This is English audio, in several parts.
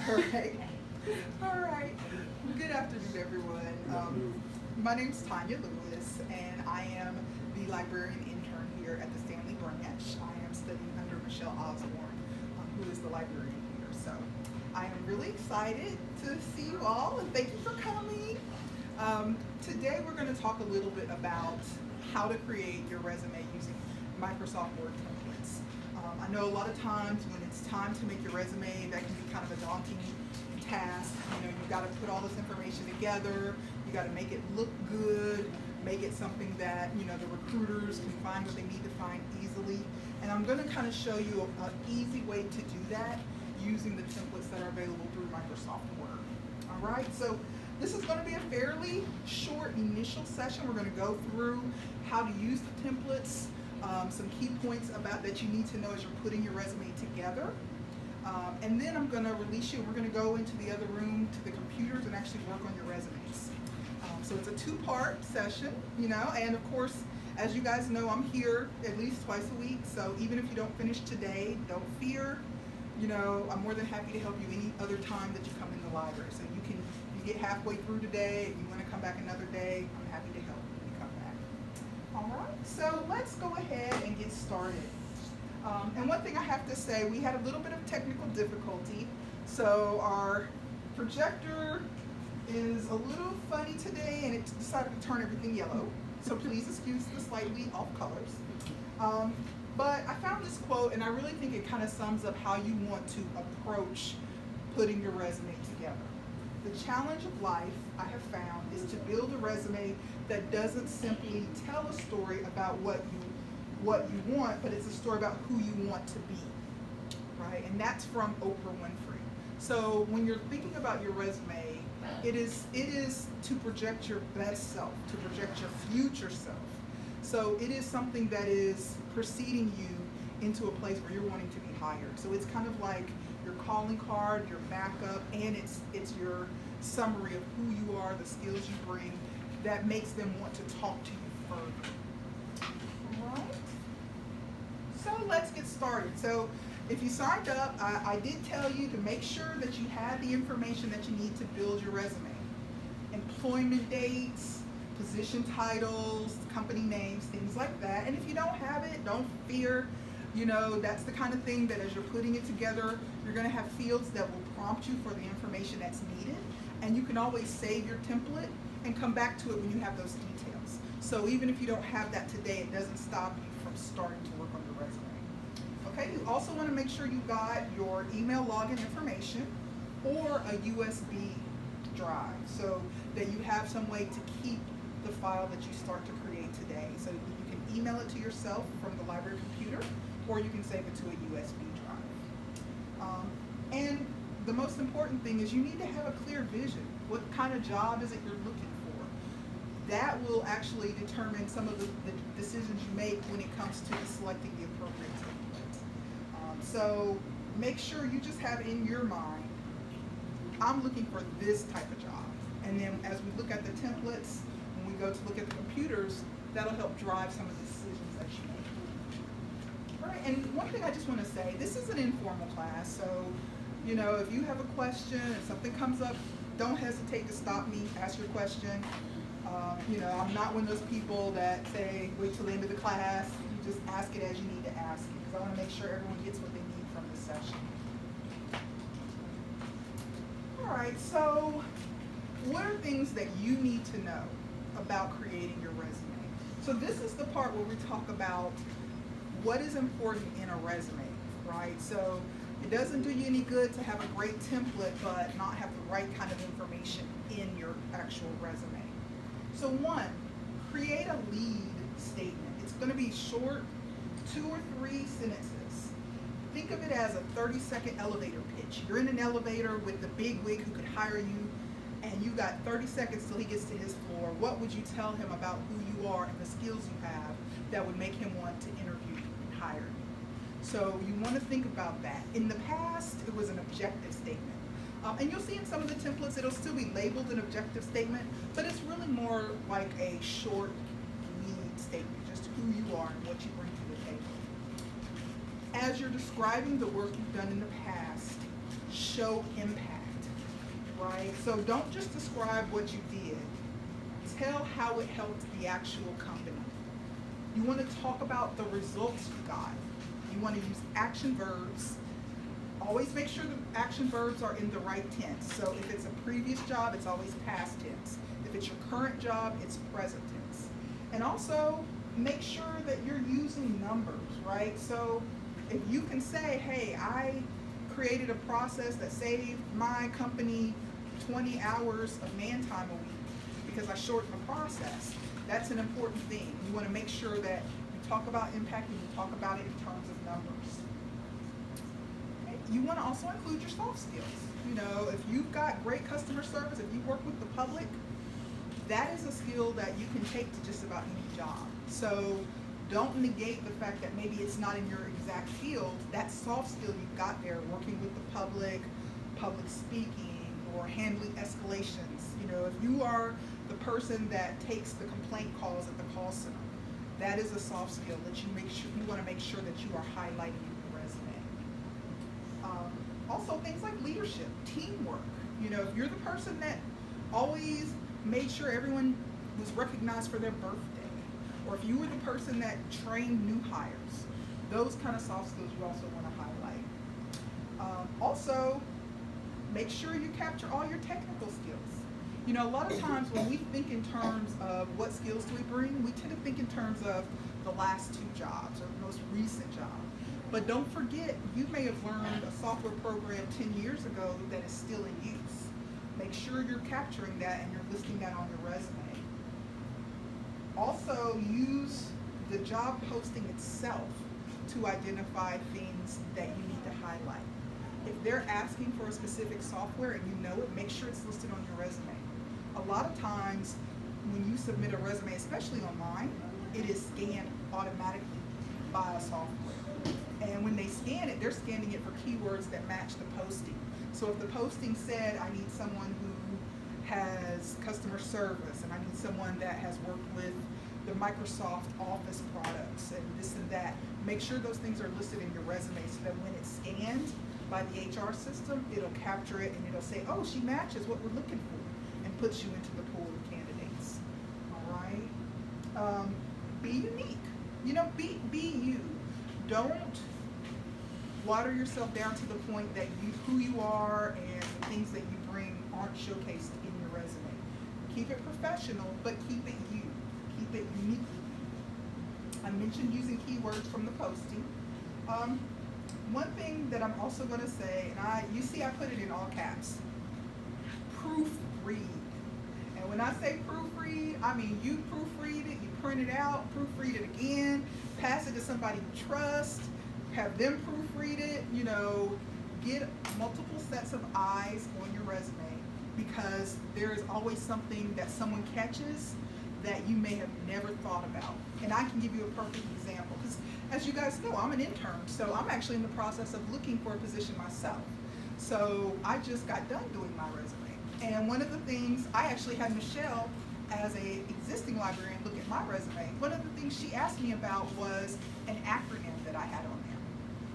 All right. All right. Good afternoon, everyone. My name's Tonya Lewis, and I am the librarian intern here at the Stanley branch. I am studying under Michelle Osborne, who is the librarian here. So I am really excited to see you all, and thank you for coming. Today we're going to talk a little bit about how to create your resume using Microsoft Word templates. I know a lot of times when it's time to make your resume, that can be kind of a daunting task. You know, you've got to put all this information together. You got to make it look good, make it something that, you know, the recruiters can find what they need to find easily. And I'm going to kind of show you an easy way to do that using the templates that are available through Microsoft Word. All right, so this is going to be a fairly short initial session. We're going to go through how to use the templates, some key points about that you need to know as you're putting your resume together. And then I'm going to release you. We're going to go into the other room to the computers and actually work on your resumes. So it's a two-part session, you know, and of course, as you guys know, I'm here at least twice a week. So even if you don't finish today, don't fear. You know, I'm more than happy to help you any other time that you come in the library. So you get halfway through today, if you want to come back another day, I'm happy to help you when you come back. All right, so let's go ahead and get started. And one thing I have to say, we had a little bit of technical difficulty. So our projector is a little funny today, and it decided to turn everything yellow. So please excuse the slightly off colors. But I found this quote, and I really think it kind of sums up how you want to approach putting your resume together. The challenge of life, I have found, is to build a resume that doesn't simply tell a story about what you want, but it's a story about who you want to be, right? And that's from Oprah Winfrey. So when you're thinking about your resume, it is to project your best self, to project your future self. So it is something that is preceding you into a place where you're wanting to be hired. So it's kind of like your calling card, your backup, and it's your summary of who you are, the skills you bring, that makes them want to talk to you further. All right. So let's get started. So if you signed up, I did tell you to make sure that you had the information that you need to build your resume. Employment dates, position titles, company names, things like that. And if you don't have it, don't fear. You know, that's the kind of thing that as you're putting it together, you're going to have fields that will prompt you for the information that's needed. And you can always save your template and come back to it when you have those details. So even if you don't have that today, it doesn't stop you from starting to work on your resume. Okay, you also want to make sure you got your email login information or a USB drive so that you have some way to keep the file that you start to create today. So you can email it to yourself from the library computer, or you can save it to a USB drive. And the most important thing is you need to have a clear vision. What kind of job is it you're looking for? That will actually determine some of the decisions you make when it comes to selecting the appropriate template. So make sure you just have in your mind, I'm looking for this type of job. And then as we look at the templates, when we go to look at the computers, that'll help drive some of the decisions that you make. All right, and one thing I just want to say, this is an informal class, so, you know, if you have a question, if something comes up, don't hesitate to stop me, ask your question. You know, I'm not one of those people that say, wait till the end of the class. You just ask it as you need to ask it, because I want to make sure everyone gets what they need from this session. All right, so what are things that you need to know about creating your resume? So this is the part where we talk about what is important in a resume, right? So it doesn't do you any good to have a great template but not have the right kind of information in your actual resume. So one, create a lead statement. It's going to be short, 2 or 3 sentences. Think of it as a 30-second elevator pitch. You're in an elevator with the big wig who could hire you, and you got 30 seconds till he gets to his floor. What would you tell him about who you are and the skills you have that would make him want to interview you and hire you? So you want to think about that. In the past, it was an objective statement. And you'll see in some of the templates, it'll still be labeled an objective statement, but it's really more like a short lead statement, just who you are and what you bring to the table. As you're describing the work you've done in the past, show impact, right? So don't just describe what you did. Tell how it helped the actual company. You want to talk about the results you got. You want to use action verbs. Always make sure the action verbs are in the right tense. So if it's a previous job, it's always past tense. If it's your current job, it's present tense. And also make sure that you're using numbers, right? So if you can say, hey, I created a process that saved my company 20 hours of man time a week because I shortened the process, that's an important thing. You want to make sure that you talk about impact and you talk about it in terms of numbers. You want to also include your soft skills. You know, if you've got great customer service, if you work with the public, that is a skill that you can take to just about any job. So don't negate the fact that maybe it's not in your exact field. That soft skill you've got there, working with the public speaking, or handling escalations. You know, if you are the person that takes the complaint calls at the call center, that is a soft skill that you want to make sure that you are highlighting in your resume. Also things like leadership, teamwork. You know, if you're the person that always made sure everyone was recognized for their birthday, or if you were the person that trained new hires, those kind of soft skills you also want to highlight. Also, make sure you capture all your technical skills. You know, a lot of times when we think in terms of what skills do we bring, we tend to think in terms of the last 2 jobs or the most recent job. But don't forget, you may have learned a software program 10 years ago that is still in use. Make sure you're capturing that and you're listing that on your resume. Also, use the job posting itself to identify things that you need to highlight. If they're asking for a specific software and you know it, make sure it's listed on your resume. A lot of times when you submit a resume, especially online, it is scanned automatically by a software. And when they scan it, they're scanning it for keywords that match the posting. So if the posting said, I need someone who has customer service, and I need someone that has worked with the Microsoft Office products and this and that, make sure those things are listed in your resume so that when it's scanned by the HR system, it'll capture it and it'll say, oh, she matches what we're looking for, and puts you into the pool of candidates. All right? Be unique. You know, be you. Don't water yourself down to the point that who you are and the things that you bring aren't showcased in your resume. Keep it professional, but keep it you. Keep it unique. I mentioned using keywords from the posting. One thing that I'm also going to say, and you see I put it in all caps, proofread. And when I say proofread, I mean you proofread it, you print it out, proofread it again, pass it to somebody you trust, have them proofread it, you know, get multiple sets of eyes on your resume, because there is always something that someone catches that you may have never thought about. And I can give you a perfect example, because as you guys know, I'm an intern, so I'm actually in the process of looking for a position myself. So I just got done doing my resume. And one of the things, I actually had Michelle, as a existing librarian, look at my resume. One of the things she asked me about was an acronym that I had on there.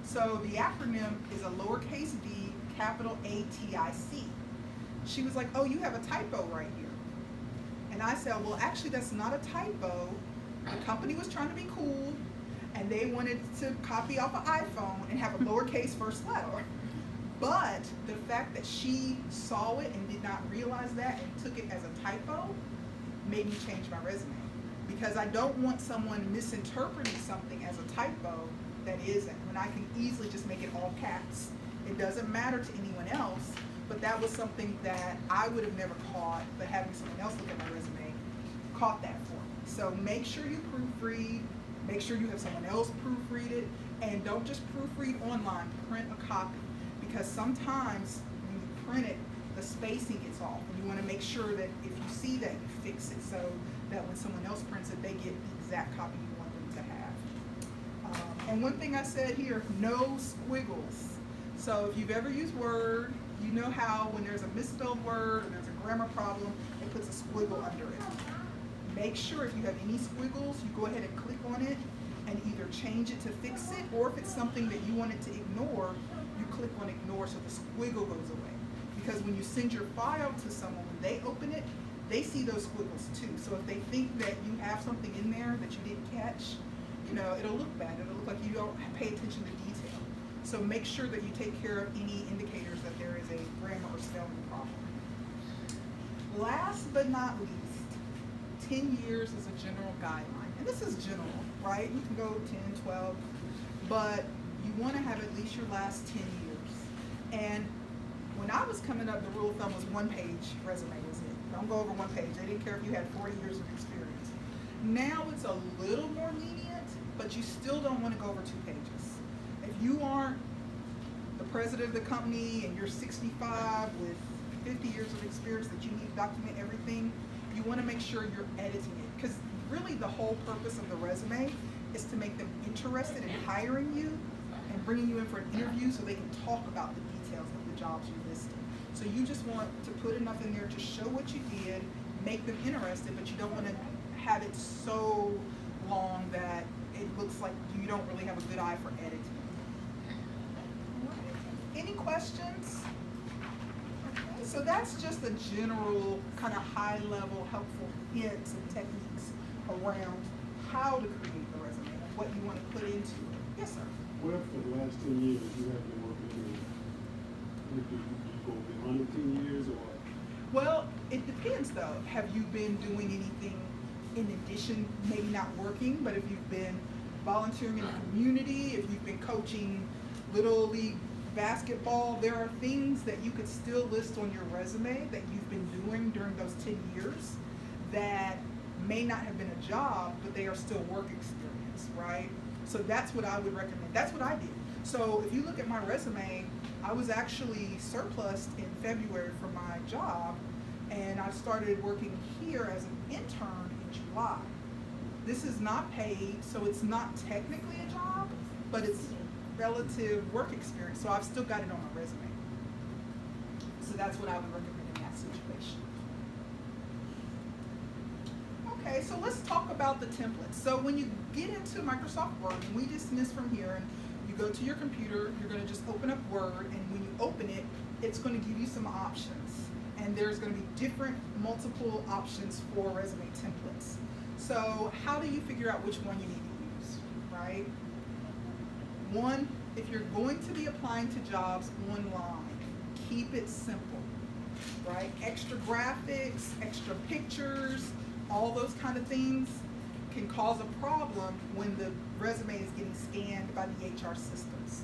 So the acronym is a lowercase v, capital ATIC. She was like, oh, you have a typo right here. And I said, well, actually, that's not a typo. The company was trying to be cool, and they wanted to copy off an iPhone and have a lowercase first letter. But the fact that she saw it and did not realize that and took it as a typo made me change my resume. Because I don't want someone misinterpreting something as a typo that isn't, when I can easily just make it all caps. It doesn't matter to anyone else, but that was something that I would have never caught, but having someone else look at my resume caught that for me. So make sure you proofread, make sure you have someone else proofread it, and don't just proofread online, print a copy. Because sometimes when you print it, the spacing gets off, and you want to make sure that if you see that, you fix it so that when someone else prints it, they get the exact copy you want them to have. And one thing I said here, no squiggles. So if you've ever used Word, you know how when there's a misspelled word or there's a grammar problem, it puts a squiggle under it. Make sure if you have any squiggles, you go ahead and click on it and either change it to fix it, or if it's something that you wanted to ignore, you click on ignore so the squiggle goes away. Because when you send your file to someone, when they open it, they see those squiggles too. So if they think that you have something in there that you didn't catch, it'll look bad. It'll look like you don't pay attention to detail. So make sure that you take care of any indicators that there is a grammar or spelling problem. Last but not least, 10 years is a general guideline. And this is general, right? You can go 10, 12, but you want to have at least your last 10 years. And when I was coming up, the rule of thumb was 1-page resume was it. Don't go over 1 page. They didn't care if you had 40 years of experience. Now it's a little more lenient, but you still don't want to go over 2 pages. If you aren't the president of the company and you're 65 with 50 years of experience that you need to document everything, you want to make sure you're editing it. Because really the whole purpose of the resume is to make them interested in hiring you and bringing you in for an interview so they can talk about the details of the jobs you listed. So you just want to put enough in there to show what you did, make them interested, but you don't want to have it so long that it looks like you don't really have a good eye for editing. Any questions? Okay, so that's just a general kind of high-level helpful hints and techniques around how to create the resume and what you want to put into it. Yes, sir. What if for the last 10 years you have been working in, do you go beyond 10 years or? Well, it depends though. Have you been doing anything in addition, maybe not working, but if you've been volunteering in the community, if you've been coaching Little League basketball, there are things that you could still list on your resume that you've been doing during those 10 years that may not have been a job, but they are still work experience, right? So that's what I would recommend. That's what I did. So if you look at my resume, I was actually surplused in February for my job, and I started working here as an intern in July. This is not paid, so it's not technically a job, but it's relative work experience, so I've still got it on my resume. So that's what I would recommend in that situation. Okay, so let's talk about the templates. So when you get into Microsoft Word, and we dismiss from here, and you go to your computer, you're going to just open up Word, and when you open it, it's going to give you some options. And there's going to be different multiple options for resume templates. So how do you figure out which one you need to use, right? One, if you're going to be applying to jobs online, keep it simple, right? Extra graphics, extra pictures, all those kind of things can cause a problem when the resume is getting scanned by the HR systems.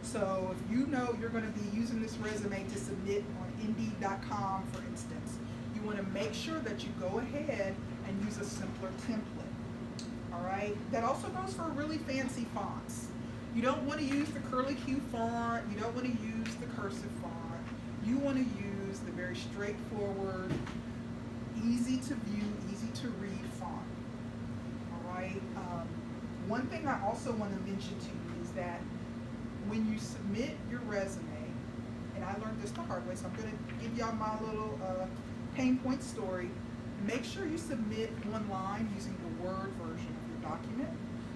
So if you know you're going to be using this resume to submit on Indeed.com, for instance, you want to make sure that you go ahead and use a simpler template. All right? That also goes for really fancy fonts. You don't want to use the curly Q font. You don't want to use the cursive font. You want to use the very straightforward, easy to view, easy to read font. All right? One thing I also want to mention to you is that when you submit your resume, and I learned this the hard way, so I'm going to give y'all my little pain point story. Make sure you submit online using the Word version of your document.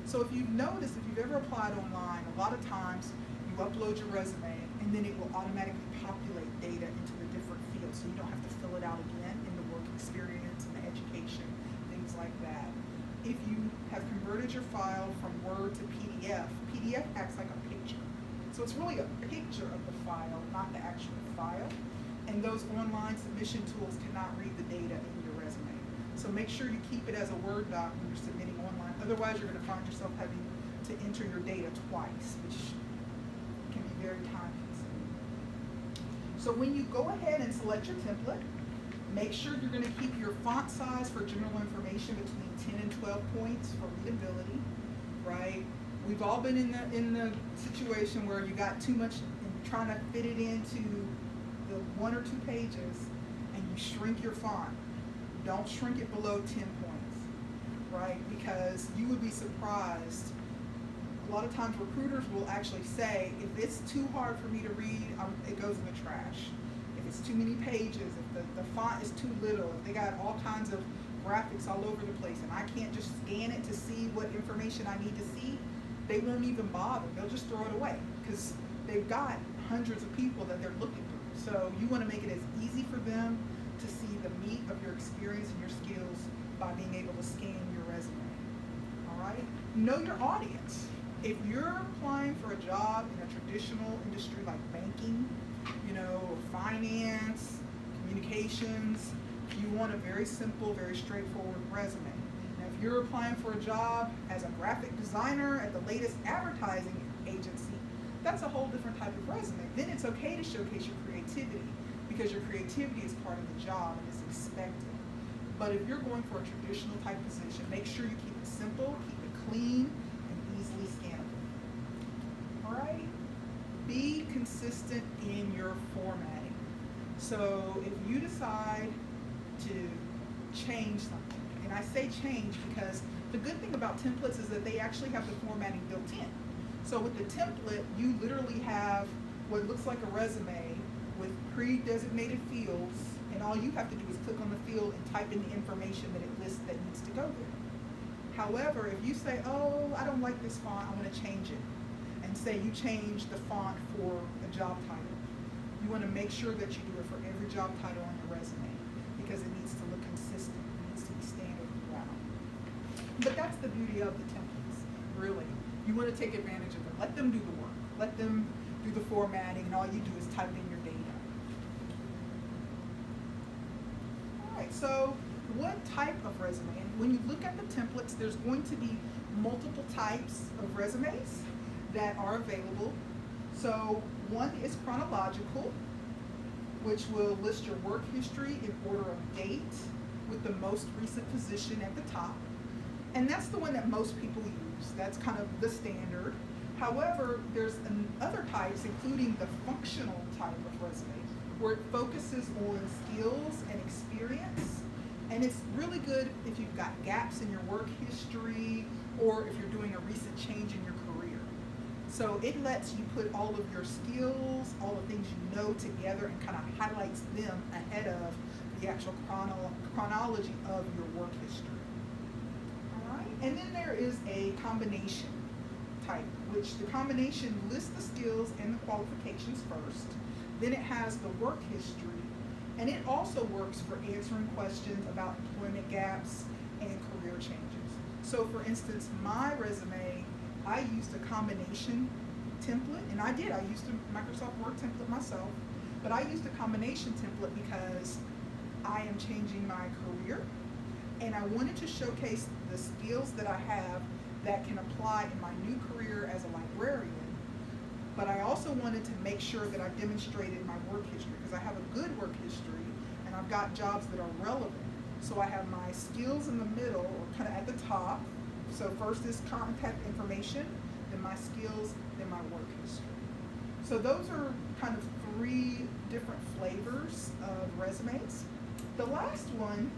So if you've noticed, if you've ever applied online, a lot of times you upload your resume and then it will automatically populate data into the different fields, so you don't have to fill it out again in the work experience and the education, things like that. If you have converted your file from Word to PDF, PDF acts like a picture. So it's really a picture of the file, not the actual file. And those online submission tools cannot read the data in your resume. So make sure you keep it as a Word doc when you're submitting online. Otherwise, you're going to find yourself having to enter your data twice, which can be very time consuming. So when you go ahead and select your template, make sure you're going to keep your font size for general information between 10 and 12 points for readability, right? We've all been in the situation where you got too much and you're trying to fit it into the 1 or 2 pages and you shrink your font. Don't shrink it below 10 points, right? Because you would be surprised. A lot of times recruiters will actually say, if it's too hard for me to read, it goes in the trash. If it's too many pages, if the font is too little, if they got all kinds of graphics all over the place and I can't just scan it to see what information I need to see, they won't even bother. They'll just throw it away because they've got hundreds of people that they're looking through. So you want to make it as easy for them to see the meat of your experience and your skills by being able to scan your resume. All right? Know your audience. If you're applying for a job in a traditional industry like banking, finance, communications, you want a very simple, very straightforward resume. Now, if you're applying for a job as a graphic designer at the latest advertising agency, that's a whole different type of resume. Then it's okay to showcase your creativity because your creativity is part of the job and is expected. But if you're going for a traditional type position, make sure you keep it simple, keep it clean, and easily scannable. All right? Be consistent in your formatting. So if you decide to change something, and I say change because the good thing about templates is that they actually have the formatting built in. So with the template, you literally have what looks like a resume with pre-designated fields, and all you have to do is click on the field and type in the information that it lists that needs to go there. However, if you say, oh, I don't like this font, I'm going to change it, and say you change the font for a job title, you want to make sure that you do it for every job title on your resume because it needs to look consistent, it needs to be standard throughout. But that's the beauty of the templates, really. You want to take advantage of them. Let them do the work. Let them do the formatting, and all you do is type in your data. All right, so what type of resume? And when you look at the templates, there's going to be multiple types of resumes that are available. So one is chronological, which will list your work history in order of date with the most recent position at the top. And that's the one that most people use. That's kind of the standard. However, there's other types, including the functional type of resume, where it focuses on skills and experience. And it's really good if you've got gaps in your work history or if you're doing a recent change in your career. So it lets you put all of your skills, all the things you know together, and kind of highlights them ahead of the actual chronology of your work history. All right, and then there is a combination type, which the combination lists the skills and the qualifications first. Then it has the work history, and it also works for answering questions about employment gaps and career changes. So for instance, my resume, I used a combination template, and I used a Microsoft Word template myself, but I used a combination template because I am changing my career, and I wanted to showcase the skills that I have that can apply in my new career as a librarian, but I also wanted to make sure that I demonstrated my work history because I have a good work history, and I've got jobs that are relevant. So I have my skills in the middle, or kind of at the top. So first is contact information, then my skills, then my work history. So those are kind of 3 different flavors of resumes. The last one,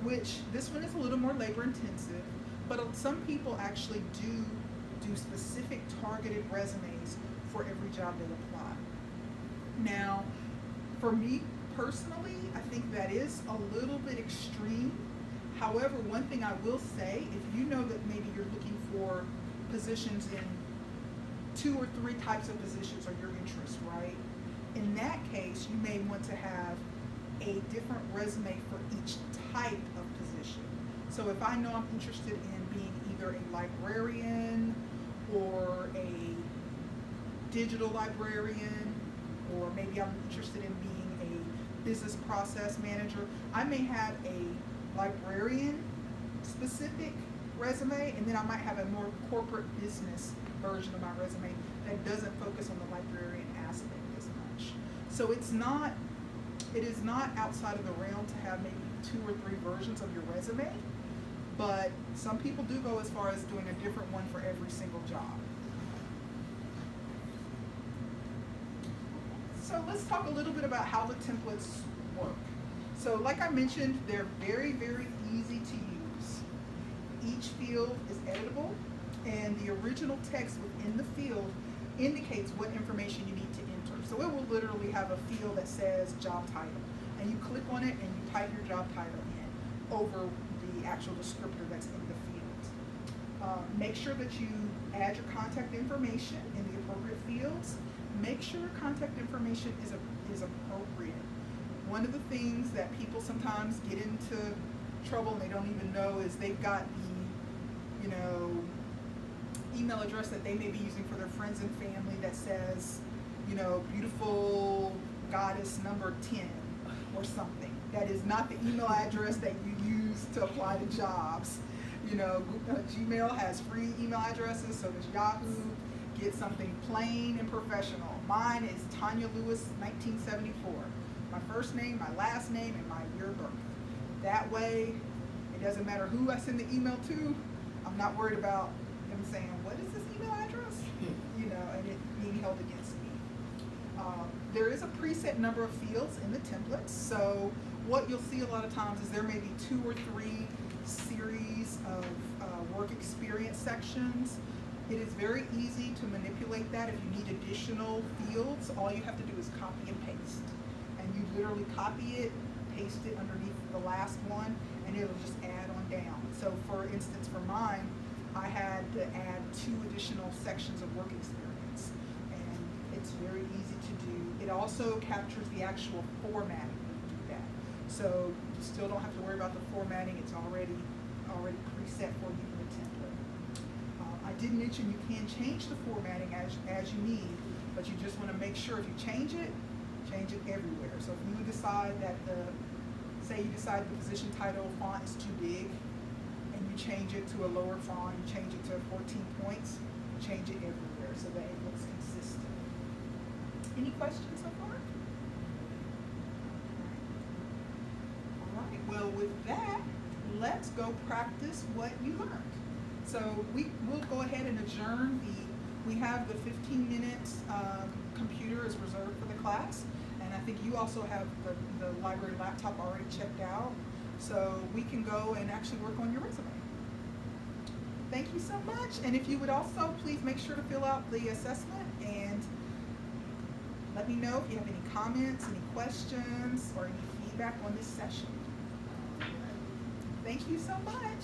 which this one is a little more labor intensive, but some people actually do specific targeted resumes for every job they apply. Now, for me personally, I think that is a little bit extreme. However, one thing I will say, if you know that maybe you're looking for positions in 2 or 3 types of positions or your interests, right? In that case, you may want to have a different resume for each type of position. So if I know I'm interested in being either a librarian or a digital librarian, or maybe I'm interested in being a business process manager, I may have a librarian specific resume, and then I might have a more corporate business version of my resume that doesn't focus on the librarian aspect as much. So it is not outside of the realm to have maybe 2 or 3 versions of your resume, but some people do go as far as doing a different one for every single job. So let's talk a little bit about how the templates work. So like I mentioned, they're very, very easy to use. Each field is editable, and the original text within the field indicates what information you need to enter. So it will literally have a field that says job title, and you click on it and you type your job title in over the actual descriptor that's in the field. Make sure that you add your contact information in the appropriate fields. make sure contact information is appropriate. One of the things that people sometimes get into trouble and they don't even know is they've got the, email address that they may be using for their friends and family that says, beautiful goddess number 10 or something. That is not the email address that you use to apply to jobs. Gmail has free email addresses, so does Yahoo. Get something plain and professional. Mine is Tonya Lewis 1974. My first name, my last name, and my year of birth. That way, it doesn't matter who I send the email to. I'm not worried about them saying, what is this email address? And it being held against me. There is a preset number of fields in the templates. So what you'll see a lot of times is there may be 2 or 3 series of work experience sections. It is very easy to manipulate that. If you need additional fields, all you have to do is copy and paste. And you literally copy it, paste it underneath the last one, and it'll just add on down. So for instance, for mine, I had to add 2 additional sections of work experience. And it's very easy to do. It also captures the actual formatting when you do that. So you still don't have to worry about the formatting. It's already preset for you in the template. I did mention you can change the formatting as you need, but you just want to make sure if you change it everywhere. So if you decide that say you decide the position title font is too big, and you change it to a lower font, you change it to 14 points, change it everywhere so that it looks consistent. Any questions so far? All right, well with that, let's go practice what you learned. So we'll go ahead and adjourn we have the 15 minutes computer is reserved for the class, and I think you also have the library laptop already checked out, so we can go and actually work on your resume. Thank you so much, and if you would also please make sure to fill out the assessment and let me know if you have any comments, any questions, or any feedback on this session. Thank you so much.